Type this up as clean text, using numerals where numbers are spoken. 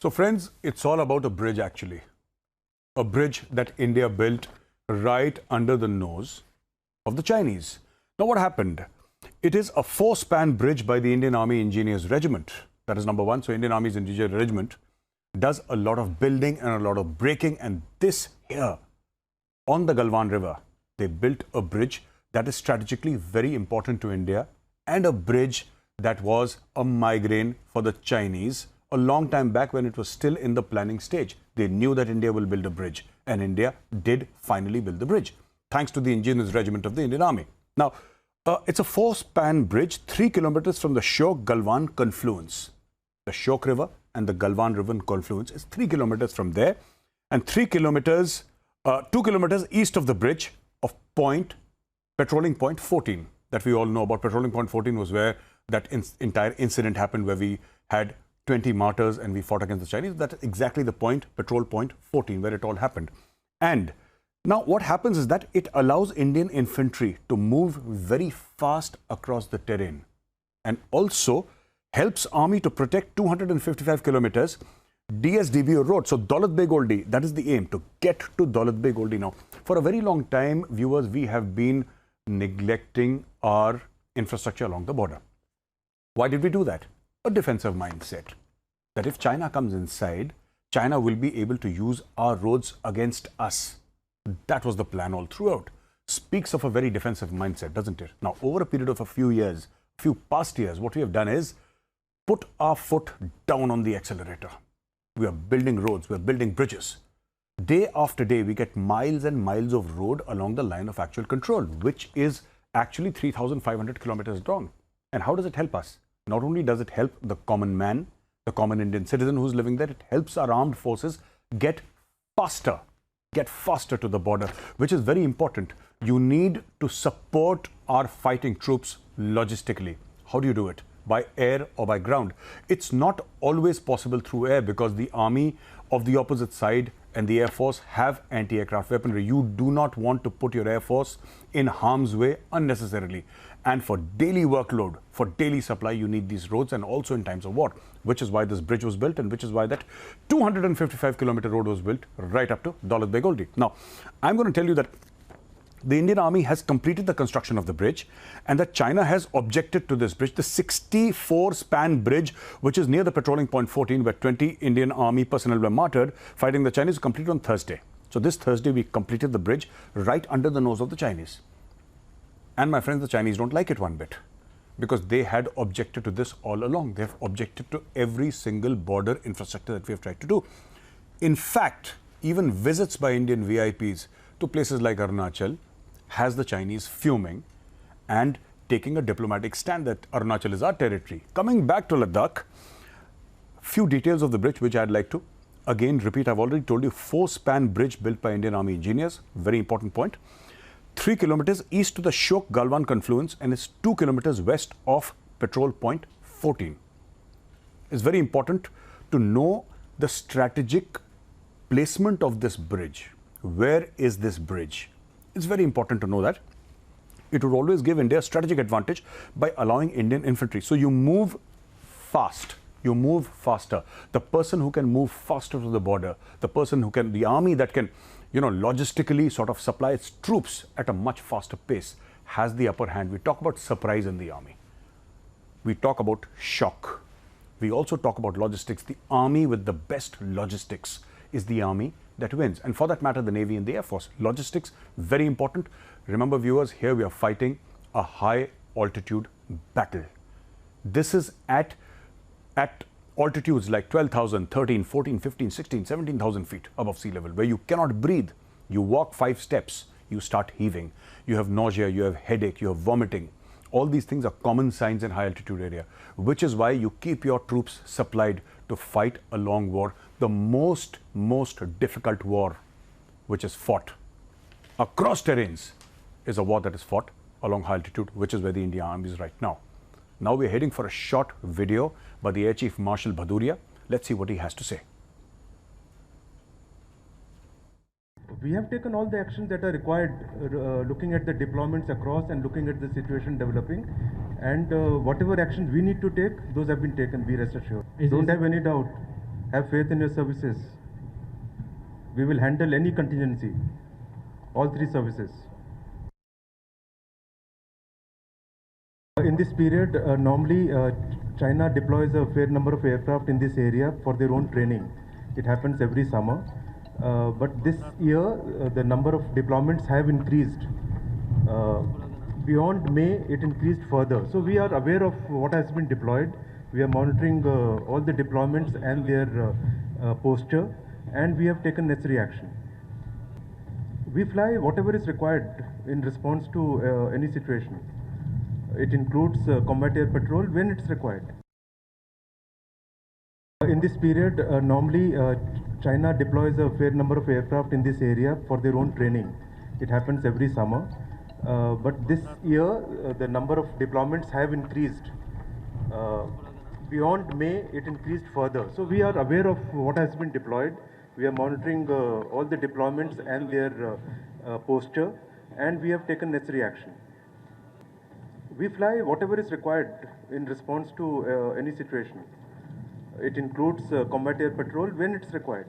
So friends, it's all about a bridge actually. A bridge that India built right under the nose of the Chinese. Now what happened? It is a 4-span bridge by the Indian Army Engineers Regiment. That is number one. So Indian Army's Engineer Regiment does a lot of building and a lot of breaking. And this here on the Galwan River, they built a bridge that is strategically very important to India and a bridge that was a migraine for the Chinese a long time back when it was still in the planning stage. They knew that India will build a bridge, and India did finally build the bridge, thanks to the Engineers Regiment of the Indian Army. Now, it's a 4-span bridge, 3 kilometers from the Shyok-Galwan confluence. The Shyok River and the Galwan River confluence is 3 kilometers from there, and 2 kilometers east of the bridge of Patrolling Point 14 that we all know about. Patrolling Point 14 was where that entire incident happened, where we had 20 martyrs and we fought against the Chinese. That's exactly the point, Patrol Point 14, where it all happened. And now what happens is that it allows Indian infantry to move very fast across the terrain, and also helps Army to protect 255 kilometers DSDBO road. So Daulat Beg Oldi, that is the aim, to get to Daulat Beg Oldi. Now, for a very long time, viewers, we have been neglecting our infrastructure along the border. Why did we do that? A defensive mindset, that if China comes inside, China will be able to use our roads against us. That was the plan all throughout. Speaks of a very defensive mindset, doesn't it? Now, over a period of a few past years, what we have done is put our foot down on the accelerator. We are building roads, we are building bridges. Day after day, we get miles and miles of road along the line of actual control, which is actually 3,500 kilometers long. And how does it help us? Not only does it help the common man, the common Indian citizen who's living there, it helps our armed forces get faster to the border, which is very important. You need to support our fighting troops logistically. How do you do it? By air or by ground? It's not always possible through air, because the army of the opposite side and the Air Force have anti-aircraft weaponry. You do not want to put your Air Force in harm's way unnecessarily. And for daily workload, for daily supply, you need these roads, and also in times of war, which is why this bridge was built, and which is why that 255-kilometer road was built right up to Daulat Beg Oldi. Now, I'm going to tell you that the Indian Army has completed the construction of the bridge, and that China has objected to this bridge, the 64-span bridge, which is near the Patrolling Point 14, where 20 Indian Army personnel were martyred fighting the Chinese, completed on Thursday. So this Thursday, we completed the bridge right under the nose of the Chinese. And my friends, the Chinese don't like it one bit, because they had objected to this all along. They have objected to every single border infrastructure that we have tried to do. In fact, even visits by Indian VIPs to places like Arunachal has the Chinese fuming and taking a diplomatic stand that Arunachal is our territory. Coming back to Ladakh, few details of the bridge which I'd like to again repeat. I've already told you, 4-span bridge built by Indian Army engineers. Very important point. 3 kilometers east to the Shyok-Galwan confluence, and is 2 kilometers west of Patrol Point 14. It's very important to know the strategic placement of this bridge. Where is this bridge? It's very important to know that. It would always give India a strategic advantage by allowing Indian infantry. So you move fast, you move faster. The person who can move faster to the border, the army that can, logistically sort of supply its troops at a much faster pace, has the upper hand. We talk about surprise in the army. We talk about shock. We also talk about logistics. The army with the best logistics is the army that wins. And for that matter, the Navy and the Air Force. Logistics, very important. Remember, viewers, here we are fighting a high altitude battle. This is at altitudes like 12,000, 13, 14, 15, 16, 17,000 feet above sea level, where you cannot breathe. You walk 5 steps, you start heaving. You have nausea, you have headache, you have vomiting. All these things are common signs in high altitude area, which is why you keep your troops supplied to fight a long war, the most difficult war which is fought across terrains is a war that is fought along high altitude, which is where the Indian Army is right now. Now we're heading for a short video by the Air Chief Marshal Bhaduria. Let's see what he has to say. We have taken all the actions that are required, looking at the deployments across and looking at the situation developing, and whatever actions we need to take, those have been taken, be rest assured. Don't have any doubt. have faith in your services. We will handle any contingency, all three services. In this period, normally China deploys a fair number of aircraft in this area for their own training. It happens every summer. But this year, the number of deployments have increased. Beyond May, it increased further. So we are aware of what has been deployed. We are monitoring all the deployments and their posture, and we have taken necessary action. We fly whatever is required in response to any situation. It includes combat air patrol when it's required. In this period, normally China deploys a fair number of aircraft in this area for their own training. It happens every summer. But this year, the number of deployments have increased. Beyond May, it increased further. So we are aware of what has been deployed. We are monitoring all the deployments and their posture, and we have taken necessary action. We fly whatever is required in response to any situation. It includes combat air patrol when it's required.